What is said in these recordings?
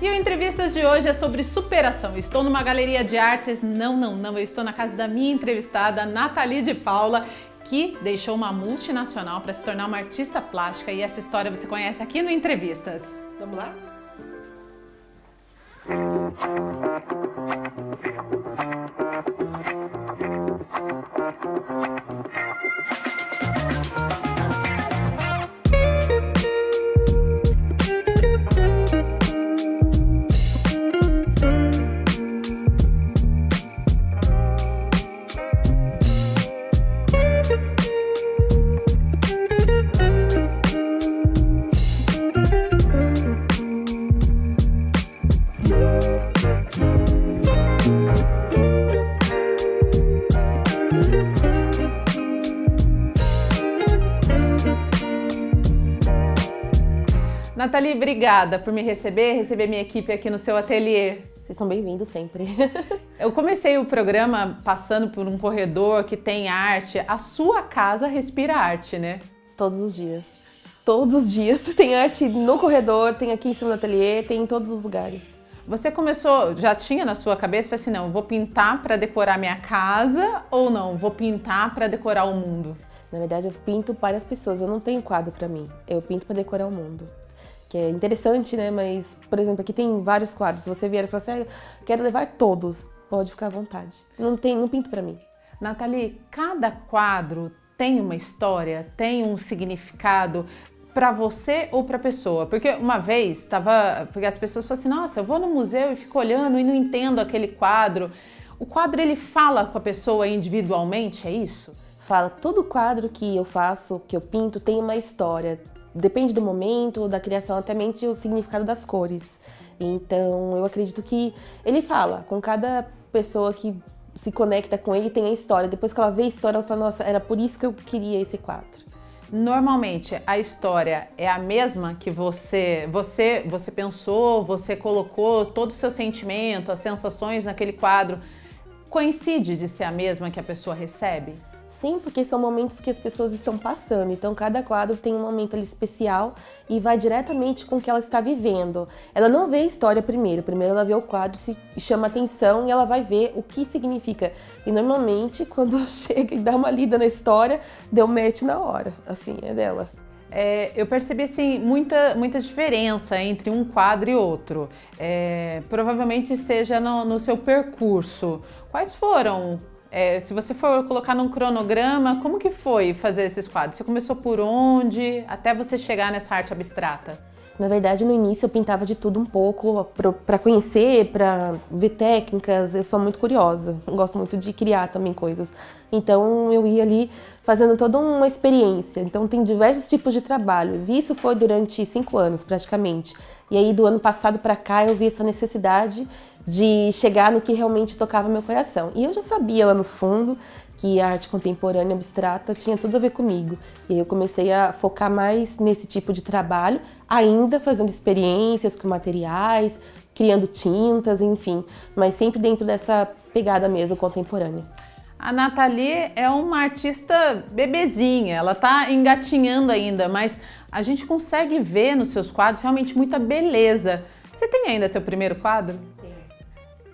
E o Entrevistas de hoje é sobre superação. Estou numa galeria de artes, não, eu estou na casa da minha entrevistada, Nathalie de Paula, que deixou uma multinacional para se tornar uma artista plástica, e essa história você conhece aqui no Entrevistas. Vamos lá? Nathalie, obrigada por me receber minha equipe aqui no seu ateliê. Vocês são bem-vindos sempre. Eu comecei o programa passando por um corredor que tem arte. A sua casa respira arte, né? Todos os dias. Todos os dias. Tem arte no corredor, tem aqui em cima do ateliê, tem em todos os lugares. Você começou, já tinha na sua cabeça, foi assim, não, vou pintar para decorar minha casa ou não, vou pintar para decorar o mundo? Na verdade, eu pinto para as pessoas, eu não tenho quadro para mim. Eu pinto para decorar o mundo. Que é interessante, né? Mas, por exemplo, aqui tem vários quadros. Se você vier e falar assim, quero levar todos, pode ficar à vontade. Não pinto pra mim. Nathalie, cada quadro tem uma história, tem um significado pra você ou pra pessoa? Porque uma vez, porque as pessoas falam assim, nossa, eu vou no museu e fico olhando e não entendo aquele quadro. O quadro, ele fala com a pessoa individualmente, é isso? Fala, todo quadro que eu faço, que eu pinto, tem uma história. Depende do momento, da criação, até mesmo o significado das cores. Então, eu acredito que ele fala, com cada pessoa que se conecta com ele tem a história. Depois que ela vê a história, ela fala, nossa, era por isso que eu queria esse quadro. Normalmente, a história é a mesma que você pensou, você colocou todo o seu sentimento, as sensações naquele quadro. Coincide de ser a mesma que a pessoa recebe? Sim, porque são momentos que as pessoas estão passando, então cada quadro tem um momento ali especial e vai diretamente com o que ela está vivendo. Ela não vê a história primeiro ela vê o quadro, se chama atenção e ela vai ver o que significa. E normalmente quando chega e dá uma lida na história, deu match na hora, assim, é dela. Eu percebi assim, muita diferença entre um quadro e outro. Provavelmente seja no seu percurso. Quais foram? Se você for colocar num cronograma, como que foi fazer esses quadros? Você começou por onde, até você chegar nessa arte abstrata? Na verdade, no início eu pintava de tudo um pouco, para conhecer, para ver técnicas. Eu sou muito curiosa, gosto muito de criar também coisas. Então eu ia ali fazendo toda uma experiência. Então tem diversos tipos de trabalhos. E isso foi durante 5 anos praticamente. E aí do ano passado para cá eu vi essa necessidade de chegar no que realmente tocava meu coração. E eu já sabia lá no fundo que a arte contemporânea abstrata tinha tudo a ver comigo. E aí eu comecei a focar mais nesse tipo de trabalho, ainda fazendo experiências com materiais, criando tintas, enfim, mas sempre dentro dessa pegada mesmo contemporânea. A Nathalie é uma artista bebezinha, ela tá engatinhando ainda, mas a gente consegue ver nos seus quadros realmente muita beleza. Você tem ainda seu primeiro quadro?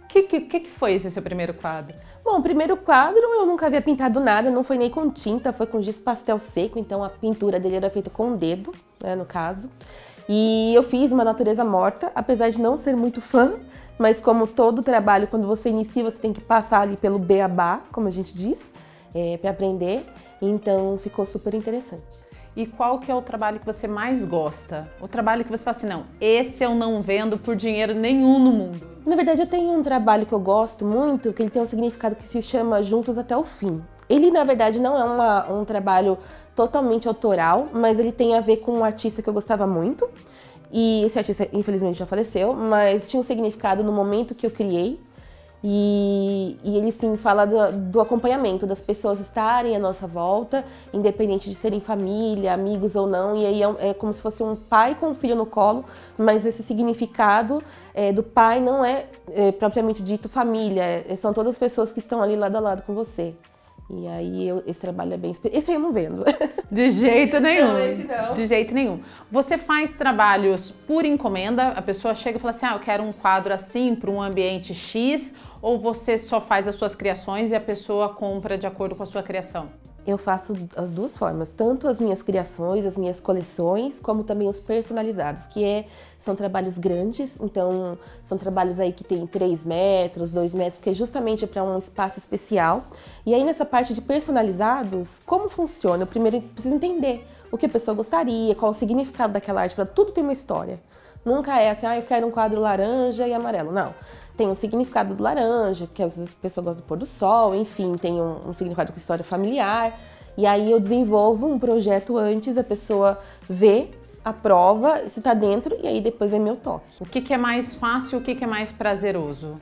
O que foi esse seu primeiro quadro? Bom, o primeiro quadro eu nunca havia pintado nada, não foi nem com tinta, foi com giz pastel seco, então a pintura dele era feita com o dedo, né, no caso. E eu fiz uma natureza morta, apesar de não ser muito fã, mas como todo trabalho, quando você inicia, você tem que passar ali pelo beabá, como a gente diz, para aprender, então ficou super interessante. E qual que é o trabalho que você mais gosta? O trabalho que você fala assim, não, esse eu não vendo por dinheiro nenhum no mundo. Na verdade, eu tenho um trabalho que eu gosto muito, que ele tem um significado que se chama Juntos até o Fim. Ele, na verdade, não é um trabalho totalmente autoral, mas ele tem a ver com um artista que eu gostava muito. E esse artista, infelizmente, já faleceu, mas tinha um significado no momento que eu criei. E ele sim fala do acompanhamento, das pessoas estarem à nossa volta, independente de serem família, amigos ou não, e aí é como se fosse um pai com um filho no colo, mas esse significado do pai não é propriamente dito família, são todas as pessoas que estão ali lado a lado com você. E aí esse trabalho é bem... Esse aí eu não vendo. De jeito nenhum. Não, esse não. De jeito nenhum. Você faz trabalhos por encomenda? A pessoa chega e fala assim, eu quero um quadro assim para um ambiente X, ou você só faz as suas criações e a pessoa compra de acordo com a sua criação? Eu faço as duas formas, tanto as minhas criações, as minhas coleções, como também os personalizados, são trabalhos grandes, então são trabalhos aí que tem 3 metros, 2 metros, porque justamente é para um espaço especial. E aí nessa parte de personalizados, como funciona? Eu primeiro preciso entender o que a pessoa gostaria, qual o significado daquela arte, para tudo tem uma história. Nunca é assim, eu quero um quadro laranja e amarelo, não. Tem um significado do laranja, que às vezes a pessoa gosta do pôr do sol, enfim, tem um significado com história familiar. E aí eu desenvolvo um projeto antes, a pessoa vê, aprova, se tá dentro, e aí depois é meu toque. O que é mais fácil, o que é mais prazeroso?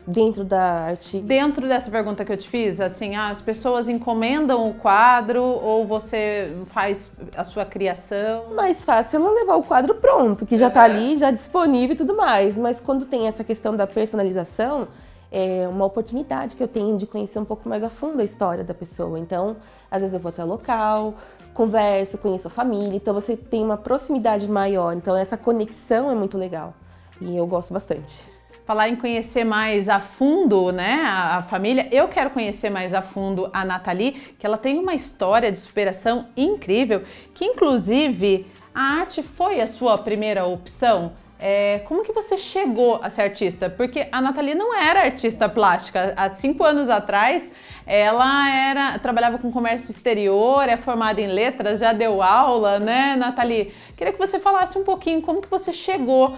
Dentro da arte. Dentro dessa pergunta que eu te fiz, assim, as pessoas encomendam o quadro ou você faz a sua criação? Mais fácil é ela levar o quadro pronto, que já tá ali, já disponível e tudo mais. Mas quando tem essa questão da personalização, é uma oportunidade que eu tenho de conhecer um pouco mais a fundo a história da pessoa. Então, às vezes eu vou até o local, converso, conheço a família, então você tem uma proximidade maior. Então essa conexão é muito legal e eu gosto bastante. Falar em conhecer mais a fundo, né, a família, eu quero conhecer mais a fundo a Nathalie, que ela tem uma história de superação incrível, que inclusive a arte foi a sua primeira opção. Como que você chegou a ser artista? Porque a Nathalie não era artista plástica. Há 5 anos atrás, ela trabalhava com comércio exterior, é formada em letras, já deu aula, né, Nathalie? Queria que você falasse um pouquinho como que você chegou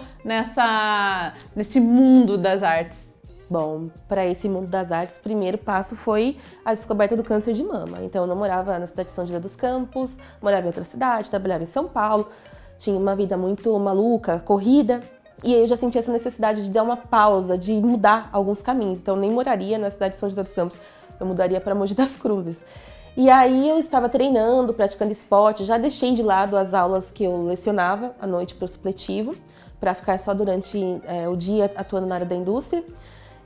nesse mundo das artes. Bom, para esse mundo das artes, o primeiro passo foi a descoberta do câncer de mama. Então eu não morava na cidade de São José dos Campos, morava em outra cidade, trabalhava em São Paulo. Tinha uma vida muito maluca, corrida, e aí eu já sentia essa necessidade de dar uma pausa, de mudar alguns caminhos. Então eu nem moraria na cidade de São José dos Campos, eu mudaria para Mogi das Cruzes. E aí eu estava treinando, praticando esporte, já deixei de lado as aulas que eu lecionava à noite para o supletivo, para ficar só durante o dia atuando na área da indústria.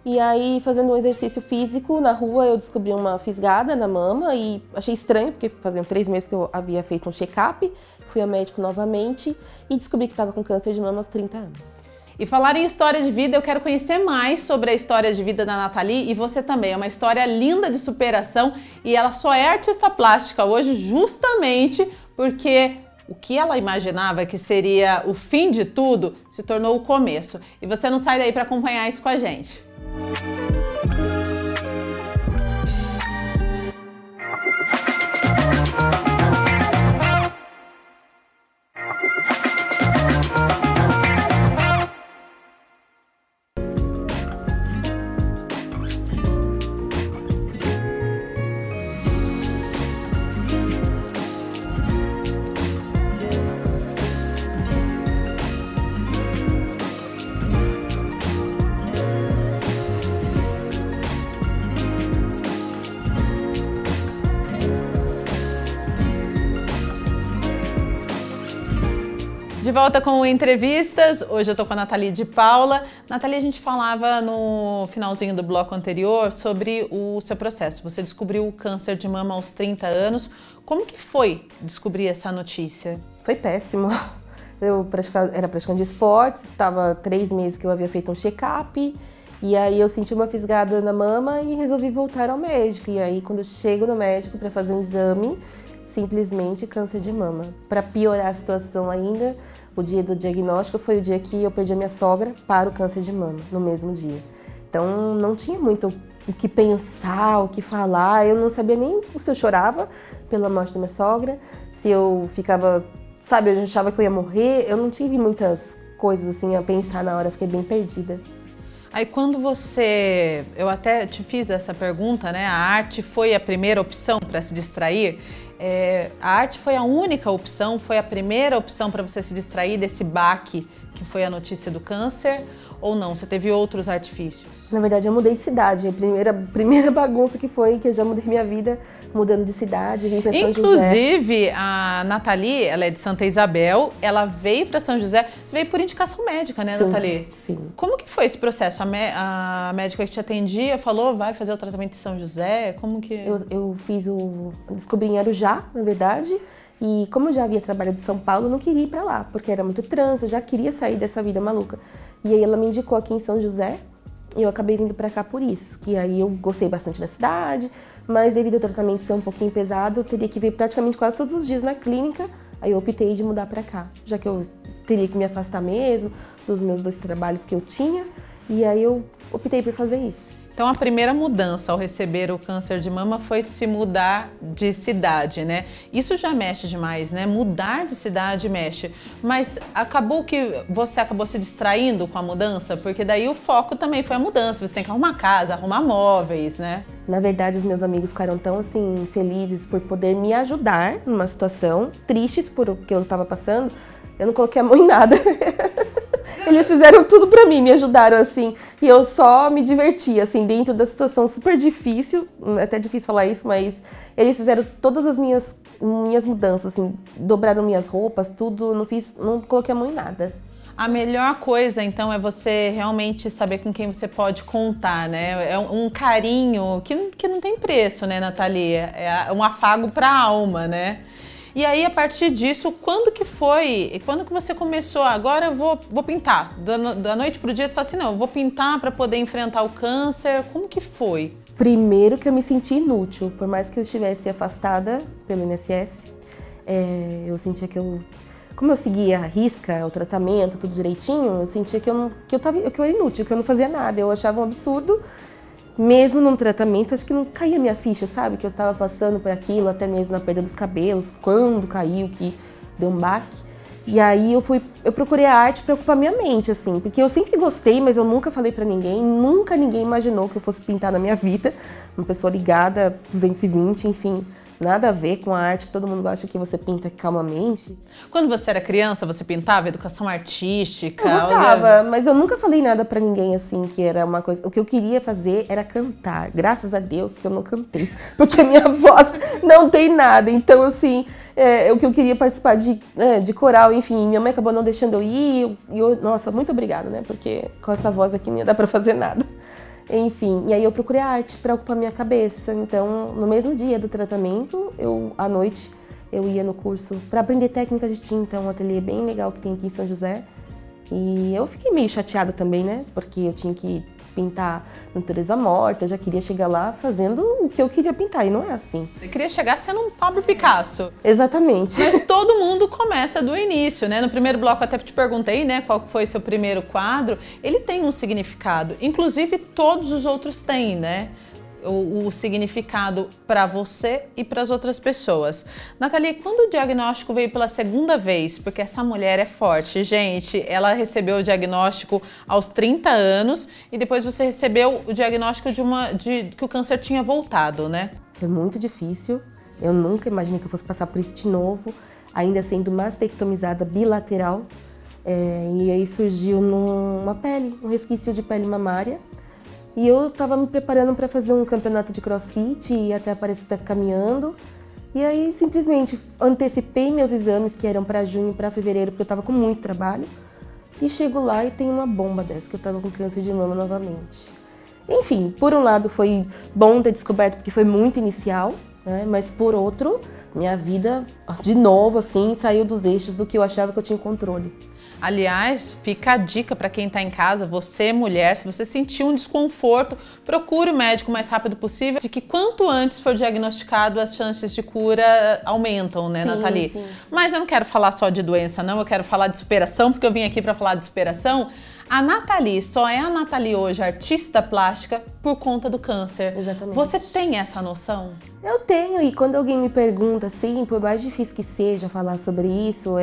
E aí, fazendo um exercício físico na rua, eu descobri uma fisgada na mama e achei estranho, porque faziam 3 meses que eu havia feito um check-up. Fui ao médico novamente e descobri que estava com câncer de mama aos 30 anos. E falar em história de vida, eu quero conhecer mais sobre a história de vida da Nathalie e você também. É uma história linda de superação e ela só é artista plástica hoje justamente porque o que ela imaginava que seria o fim de tudo se tornou o começo. E você não sai daí para acompanhar isso com a gente. De volta com entrevistas, hoje eu tô com a Nathalie de Paula. Nathalie, a gente falava no finalzinho do bloco anterior sobre o seu processo. Você descobriu o câncer de mama aos 30 anos. Como que foi descobrir essa notícia? Foi péssimo. Eu era praticante de esportes, estava 3 meses que eu havia feito um check-up. E aí eu senti uma fisgada na mama e resolvi voltar ao médico. E aí quando eu chego no médico para fazer um exame, simplesmente câncer de mama. Para piorar a situação ainda, o dia do diagnóstico foi o dia que eu perdi a minha sogra para o câncer de mama, no mesmo dia. Então não tinha muito o que pensar, o que falar, eu não sabia nem se eu chorava pela morte da minha sogra, se eu ficava, sabe, eu já achava que eu ia morrer, eu não tive muitas coisas assim a pensar na hora, eu fiquei bem perdida. Aí quando eu até te fiz essa pergunta, né, a arte foi a primeira opção para se distrair? A arte foi a única opção, foi a primeira opção para você se distrair desse baque que foi a notícia do câncer ou não? Você teve outros artifícios? Na verdade eu mudei de cidade, a primeira bagunça que eu já mudei minha vida mudando de cidade, vim para São José. Inclusive, a Nathalie, ela é de Santa Isabel, ela veio para São José, você veio por indicação médica, né, Sim, Nathalie? sim. Como que foi esse processo? A médica que te atendia falou, vai fazer o tratamento em São José? Como que... Eu descobri em Arujá, na verdade, e como eu já havia trabalhado em São Paulo, eu não queria ir para lá, porque era muito trânsito, eu já queria sair dessa vida maluca. E aí ela me indicou aqui em São José, e eu acabei vindo para cá por isso. Que aí eu gostei bastante da cidade, mas devido ao tratamento ser um pouquinho pesado, eu teria que vir praticamente quase todos os dias na clínica. Aí eu optei de mudar para cá, já que eu teria que me afastar mesmo dos meus 2 trabalhos que eu tinha. E aí eu optei por fazer isso. Então, a primeira mudança ao receber o câncer de mama foi se mudar de cidade, né? Isso já mexe demais, né? Mudar de cidade mexe. Mas acabou que você acabou se distraindo com a mudança? Porque daí o foco também foi a mudança. Você tem que arrumar casa, arrumar móveis, né? Na verdade, os meus amigos ficaram tão, assim, felizes por poder me ajudar numa situação, tristes por o que eu estava passando. Eu não coloquei a mão em nada. Eles fizeram tudo pra mim, me ajudaram, assim, e eu só me diverti, assim, dentro da situação super difícil, é até difícil falar isso, mas eles fizeram todas as minhas mudanças, assim, dobraram minhas roupas, tudo, não coloquei a mão em nada. A melhor coisa, então, é você realmente saber com quem você pode contar, né? É um carinho que não tem preço, né, Nathalie? É um afago pra alma, né? E aí, a partir disso, quando que foi? Quando que você começou? Agora eu vou pintar. Da noite pro dia, você fala assim, não, eu vou pintar para poder enfrentar o câncer. Como que foi? Primeiro que eu me senti inútil. Por mais que eu estivesse afastada pelo INSS, eu sentia que como eu seguia a risca, o tratamento, tudo direitinho, eu sentia que eu era inútil, que eu não fazia nada. Eu achava um absurdo. Mesmo num tratamento, acho que não caía minha ficha, sabe? Que eu estava passando por aquilo, até mesmo na perda dos cabelos, quando caiu, que deu um baque. E aí eu procurei a arte para ocupar minha mente, assim, porque eu sempre gostei, mas eu nunca falei para ninguém, nunca ninguém imaginou que eu fosse pintar na minha vida. Uma pessoa ligada, 220, enfim, nada a ver com a arte que todo mundo acha que você pinta calmamente. Quando você era criança, você pintava educação artística? Eu gostava, mas eu nunca falei nada pra ninguém, assim, que era uma coisa... O que eu queria fazer era cantar. Graças a Deus que eu não cantei, porque a minha voz não tem nada. Então, assim, o que eu queria participar de coral, enfim, minha mãe acabou não deixando eu ir. Nossa, muito obrigada, né? Porque com essa voz aqui não ia dar pra fazer nada. Enfim, e aí eu procurei a arte para ocupar minha cabeça. Então, no mesmo dia do tratamento, à noite, eu ia no curso para aprender técnicas de tinta, um ateliê bem legal que tem aqui em São José. E eu fiquei meio chateada também, né? Porque eu tinha que pintar natureza morta, eu já queria chegar lá fazendo o que eu queria pintar, e não é assim. Você queria chegar sendo um Pablo Picasso. Exatamente. Mas todo mundo começa do início, né? No primeiro bloco até te perguntei, né, qual foi seu primeiro quadro. Ele tem um significado, inclusive todos os outros têm, né? O significado para você e para as outras pessoas. Nathalie, quando o diagnóstico veio pela segunda vez, porque essa mulher é forte, gente, ela recebeu o diagnóstico aos 30 anos e depois você recebeu o diagnóstico de que o câncer tinha voltado, né? Foi muito difícil, eu nunca imaginei que eu fosse passar por isso de novo, ainda sendo mastectomizada bilateral, e aí surgiu um resquício de pele mamária. E eu estava me preparando para fazer um campeonato de crossfit e até Aparecida caminhando. E aí simplesmente antecipei meus exames, que eram para junho e para fevereiro, porque eu estava com muito trabalho. E chego lá e tem uma bomba dessa, que eu estava com câncer de mama novamente. Enfim, por um lado foi bom ter descoberto, porque foi muito inicial, né? Mas por outro, minha vida, de novo, assim, saiu dos eixos do que eu achava que eu tinha controle. Aliás, fica a dica para quem está em casa, você mulher, se você sentir um desconforto, procure o médico o mais rápido possível, de que quanto antes for diagnosticado, as chances de cura aumentam, né, sim, Nathalie? Sim. Mas eu não quero falar só de doença, não, eu quero falar de superação, porque eu vim aqui para falar de superação. A Nathalie só é a Nathalie hoje artista plástica por conta do câncer. Exatamente. Você tem essa noção? Eu tenho, e quando alguém me pergunta, assim, por mais difícil que seja falar sobre isso,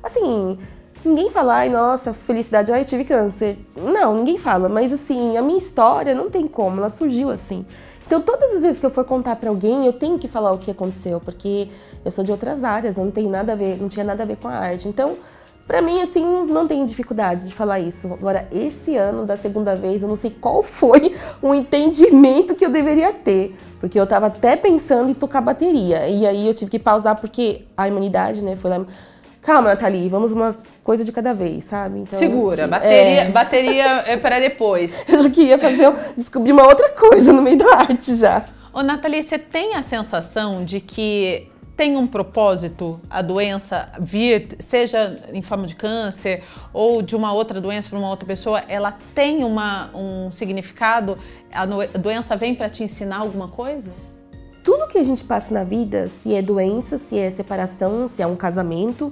assim... Ninguém fala, ai, nossa, felicidade, ai, eu tive câncer. Não, ninguém fala, mas assim, a minha história não tem como, ela surgiu assim. Então, todas as vezes que eu for contar pra alguém, eu tenho que falar o que aconteceu, porque eu sou de outras áreas, não tem nada a ver, não tinha nada a ver com a arte. Então, Pra mim, assim, não tem dificuldades de falar isso. Agora, esse ano, da segunda vez, eu não sei qual foi o entendimento que eu deveria ter. Porque eu tava até pensando em tocar bateria. E aí eu tive que pausar porque a imunidade, né, foi lá... Calma, Nathalie, vamos uma coisa de cada vez, sabe? Então, Segura, bateria é para depois. Eu já queria descobrir uma outra coisa no meio da arte já. Ô, Nathalie, você tem a sensação de que tem um propósito a doença vir, seja em forma de câncer ou de uma outra doença para uma outra pessoa, ela tem um significado? A doença vem para te ensinar alguma coisa? Tudo que a gente passa na vida, se é doença, se é separação, se é um casamento,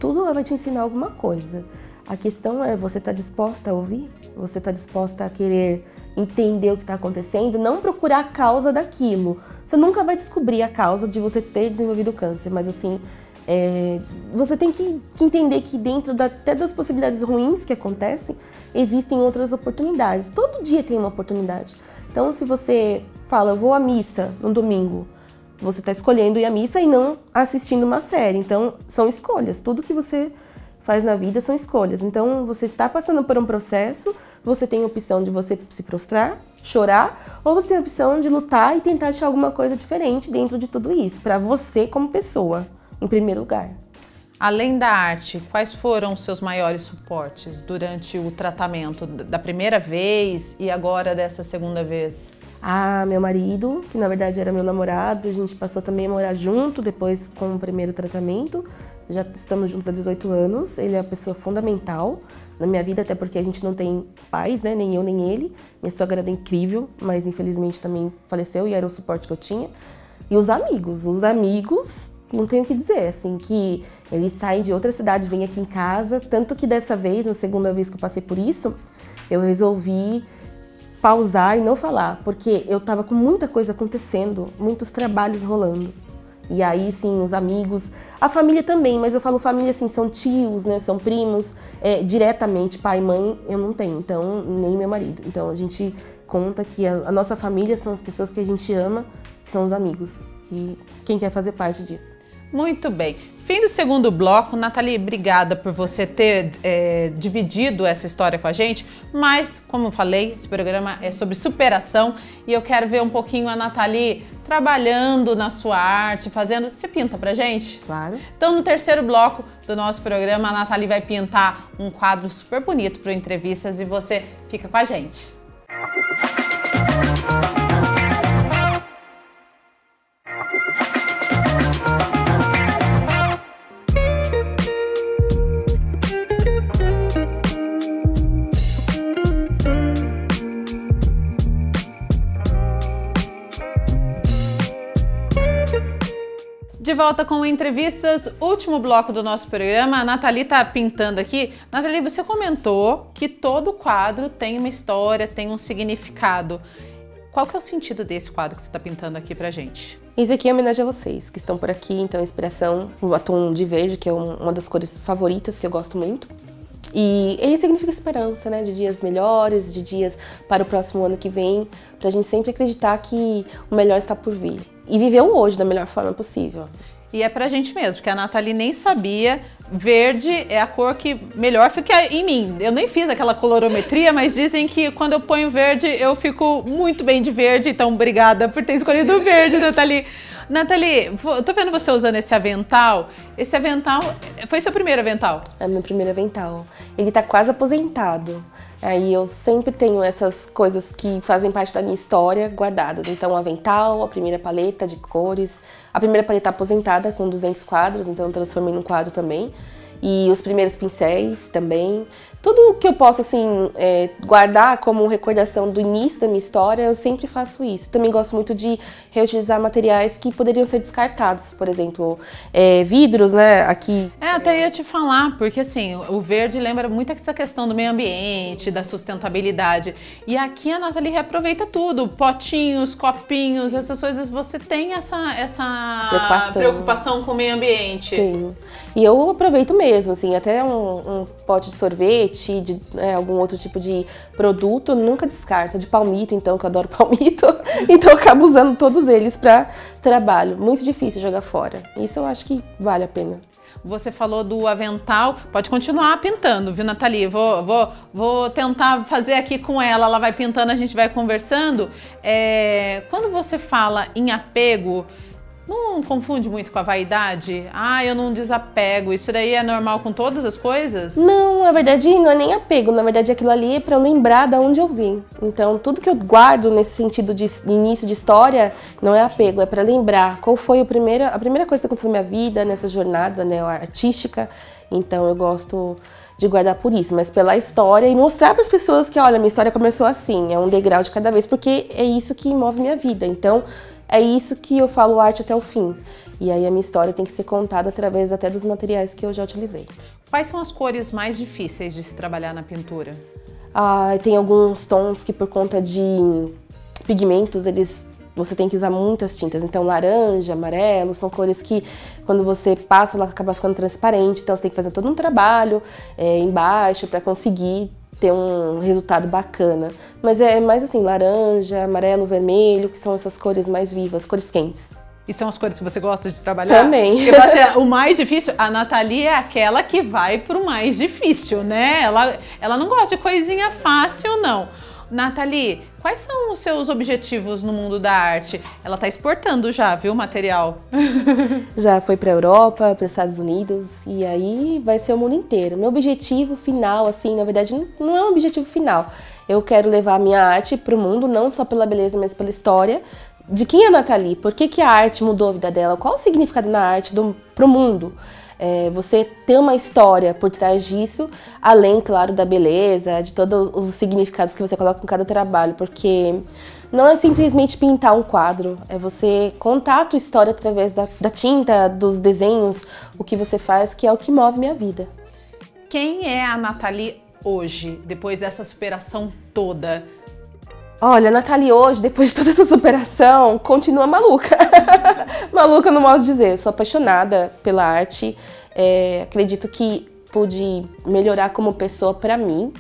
tudo ela vai te ensinar alguma coisa. A questão é, você tá disposta a ouvir? Você tá disposta a querer entender o que está acontecendo? Não procurar a causa daquilo. Você nunca vai descobrir a causa de você ter desenvolvido câncer, mas assim, você tem que entender que dentro até das possibilidades ruins que acontecem, existem outras oportunidades. Todo dia tem uma oportunidade. Então, se você fala, eu vou à missa no domingo, você está escolhendo ir à missa e não assistindo uma série. Então, são escolhas. Tudo que você faz na vida são escolhas. Então, você está passando por um processo, você tem a opção de você se prostrar, chorar, ou você tem a opção de lutar e tentar achar alguma coisa diferente dentro de tudo isso, para você como pessoa, em primeiro lugar. Além da arte, quais foram os seus maiores suportes durante o tratamento da primeira vez e agora dessa segunda vez? Ah, meu marido, que na verdade era meu namorado, a gente passou também a morar junto depois com o primeiro tratamento. Já estamos juntos há 18 anos, ele é a pessoa fundamental na minha vida, até porque a gente não tem pais, né, nem eu nem ele. Minha sogra era incrível, mas infelizmente também faleceu e era o suporte que eu tinha. E os amigos, não tenho o que dizer, assim, que eles saem de outra cidade, vêm aqui em casa, tanto que dessa vez, na segunda vez que eu passei por isso, eu resolvi pausar e não falar, porque eu tava com muita coisa acontecendo, muitos trabalhos rolando. E aí, sim, os amigos, a família também, mas eu falo família assim, são tios, né, são primos, diretamente, pai e mãe, eu não tenho, então, nem meu marido. Então, a gente conta que a nossa família são as pessoas que a gente ama, que são os amigos, e quem quer fazer parte disso. Muito bem. Fim do segundo bloco. Nathalie, obrigada por você ter dividido essa história com a gente, mas, como eu falei, esse programa é sobre superação e eu quero ver um pouquinho a Nathalie trabalhando na sua arte, fazendo... Você pinta pra gente? Claro. Então, no terceiro bloco do nosso programa, a Nathalie vai pintar um quadro super bonito para entrevistas e você fica com a gente. De volta com entrevistas, último bloco do nosso programa. A Nathalie tá pintando aqui. Nathalie, você comentou que todo quadro tem uma história, tem um significado. Qual que é o sentido desse quadro que você tá pintando aqui pra gente? Esse aqui é homenagem a vocês, que estão por aqui, então inspiração, o atum de verde, que é uma das cores favoritas que eu gosto muito. E ele significa esperança, né? De dias melhores, de dias para o próximo ano que vem, pra gente sempre acreditar que o melhor está por vir. E viver o hoje da melhor forma possível. E é pra gente mesmo, porque a Nathalie nem sabia. Verde é a cor que melhor fica em mim. Eu nem fiz aquela colorometria, mas dizem que quando eu ponho verde, eu fico muito bem de verde. Então, obrigada por ter escolhido o verde, Nathalie. Nathalie, eu tô vendo você usando esse avental. Esse avental, foi seu primeiro avental? É meu primeiro avental. Ele tá quase aposentado. Aí eu sempre tenho essas coisas que fazem parte da minha história guardadas. Então, o avental, a primeira paleta de cores. A primeira paleta aposentada com 200 quadros, então eu transformei num quadro também. E os primeiros pincéis também. Tudo que eu posso, assim, guardar como recordação do início da minha história, eu sempre faço isso. Também gosto muito de reutilizar materiais que poderiam ser descartados. Por exemplo, vidros, né, aqui. Até ia te falar, porque assim, o verde lembra muito essa questão do meio ambiente, da sustentabilidade. E aqui a Nathalie reaproveita tudo. Potinhos, copinhos, essas coisas. Você tem essa preocupação com o meio ambiente? Tenho. E eu aproveito mesmo, assim, até um pote de sorvete, de algum outro tipo de produto, eu nunca descarto. De palmito, então, que eu adoro palmito. Então eu acabo usando todos eles para trabalho. Muito difícil jogar fora. Isso eu acho que vale a pena. Você falou do avental, pode continuar pintando, viu, Nathalie? Vou tentar fazer aqui com ela vai pintando, a gente vai conversando. Quando você fala em apego, não confunde muito com a vaidade? Eu não desapego, isso daí é normal com todas as coisas? Não, na verdade não é nem apego, na verdade aquilo ali é pra eu lembrar de onde eu vim. Então tudo que eu guardo nesse sentido de início de história não é apego, é pra lembrar qual foi a primeira coisa que aconteceu na minha vida, nessa jornada, né, artística. Então eu gosto de guardar por isso, mas pela história e mostrar para as pessoas que, olha, minha história começou assim, é um degrau de cada vez, porque é isso que move minha vida. Então é isso que eu falo arte até o fim. E aí a minha história tem que ser contada através até dos materiais que eu já utilizei. Quais são as cores mais difíceis de se trabalhar na pintura? Tem alguns tons que por conta de pigmentos, você tem que usar muitas tintas. Então laranja, amarelo, são cores que quando você passa ela acaba ficando transparente. Então você tem que fazer todo um trabalho embaixo para conseguir ter um resultado bacana. Mas é mais assim, laranja, amarelo, vermelho, que são essas cores mais vivas, cores quentes. E são as cores que você gosta de trabalhar? Também. Porque o mais difícil, a Nathalie é aquela que vai pro mais difícil, né? Ela não gosta de coisinha fácil, não. Nathalie, quais são os seus objetivos no mundo da arte? Ela tá exportando já, viu, o material? Já foi para a Europa, para os Estados Unidos e aí vai ser o mundo inteiro. Meu objetivo final, assim, na verdade, não é um objetivo final. Eu quero levar a minha arte para o mundo, não só pela beleza, mas pela história. De quem é a Nathalie? Por que a arte mudou a vida dela? Qual o significado na arte para o mundo? Você ter uma história por trás disso, além, claro, da beleza, de todos os significados que você coloca em cada trabalho, porque não é simplesmente pintar um quadro, é você contar a tua história através da tinta, dos desenhos, o que você faz, que é o que move minha vida. Quem é a Nathalie hoje, depois dessa superação toda? Olha, a Nathalie hoje, depois de toda essa superação, continua maluca. Maluca no modo de dizer, eu sou apaixonada pela arte, acredito que pude melhorar como pessoa para mim,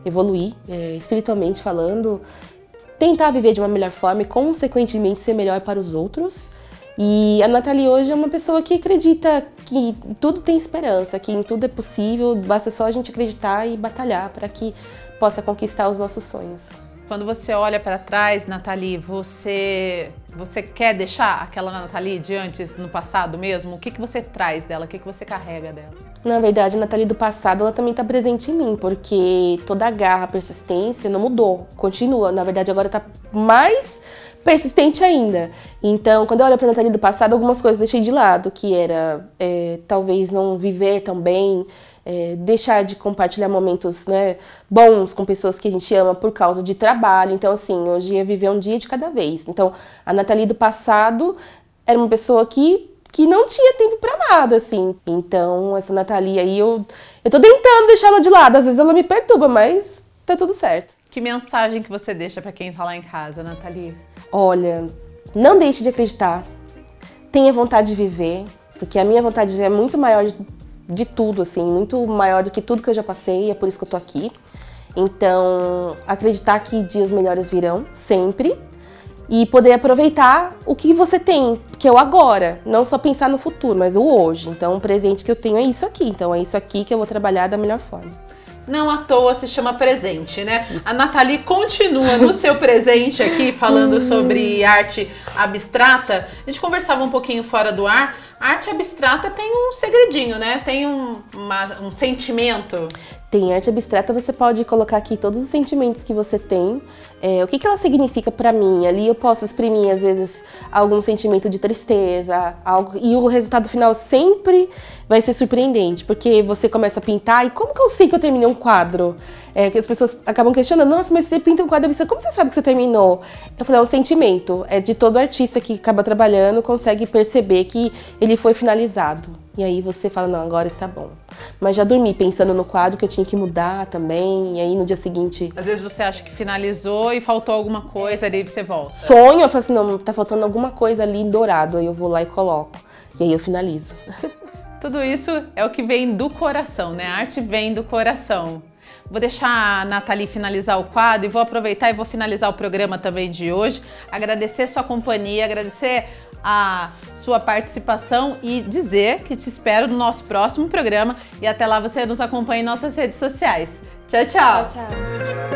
evoluir espiritualmente falando, tentar viver de uma melhor forma e consequentemente ser melhor para os outros. E a Nathalie hoje é uma pessoa que acredita que tudo tem esperança, que em tudo é possível, basta só a gente acreditar e batalhar para que possa conquistar os nossos sonhos. Quando você olha para trás, Nathalie, você quer deixar aquela Nathalie de antes, no passado mesmo? O que você traz dela? O que você carrega dela? Na verdade, a Nathalie do passado, ela também está presente em mim, porque toda a garra, a persistência não mudou, continua. Na verdade, agora está mais persistente ainda. Então, quando eu olho para a Nathalie do passado, algumas coisas eu deixei de lado, que era talvez não viver tão bem, deixar de compartilhar momentos, né, bons com pessoas que a gente ama por causa de trabalho. Então, assim, hoje é viver um dia de cada vez. Então, a Nathalie do passado era uma pessoa que não tinha tempo pra nada, assim. Então, essa Nathalie aí, eu tô tentando deixar ela de lado. Às vezes ela me perturba, mas tá tudo certo. Que mensagem que você deixa pra quem tá lá em casa, Nathalie? Olha, não deixe de acreditar. Tenha vontade de viver, porque a minha vontade de viver é muito maior de tudo, assim, muito maior do que tudo que eu já passei, é por isso que eu tô aqui. Então, acreditar que dias melhores virão, sempre, e poder aproveitar o que você tem, que é o agora, não só pensar no futuro, mas o hoje. Então, o presente que eu tenho é isso aqui, então é isso aqui que eu vou trabalhar da melhor forma. Não à toa se chama presente, né? Isso. A Nathalie continua no seu presente aqui, falando sobre arte abstrata. A gente conversava um pouquinho fora do ar. A arte abstrata tem um segredinho, né? Tem um sentimento. Tem arte abstrata, você pode colocar aqui todos os sentimentos que você tem. O que ela significa pra mim? Ali eu posso exprimir, às vezes, algum sentimento de tristeza, e o resultado final sempre vai ser surpreendente, porque você começa a pintar, e como que eu sei que eu terminei um quadro? Que as pessoas acabam questionando, nossa, mas você pinta um quadro, como você sabe que você terminou? Eu falei, é um sentimento, é de todo artista que acaba trabalhando, consegue perceber que ele foi finalizado. E aí você fala, não, agora está bom. Mas já dormi pensando no quadro que eu tinha que mudar também, e aí no dia seguinte... Às vezes você acha que finalizou e faltou alguma coisa, aí você volta. Sonho, eu falo assim, não, tá faltando alguma coisa ali dourado, aí eu vou lá e coloco. E aí eu finalizo. Tudo isso é o que vem do coração, né? A arte vem do coração. Vou deixar a Nathalie finalizar o quadro e vou aproveitar e vou finalizar o programa também de hoje. Agradecer sua companhia, agradecer a sua participação e dizer que te espero no nosso próximo programa e até lá você nos acompanha em nossas redes sociais. Tchau, tchau! Tchau, tchau!